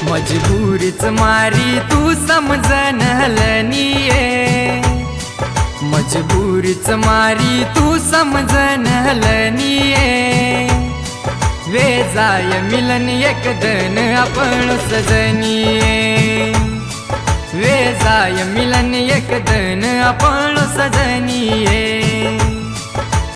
मजबुरीच मारी तू समजन हलनीये, मजबुरीच मारी तू समजन हलनीये। वे जाय मिलन एक दन आपण सजनीये, वे जाय मिलन एक दन आपण सजनीये।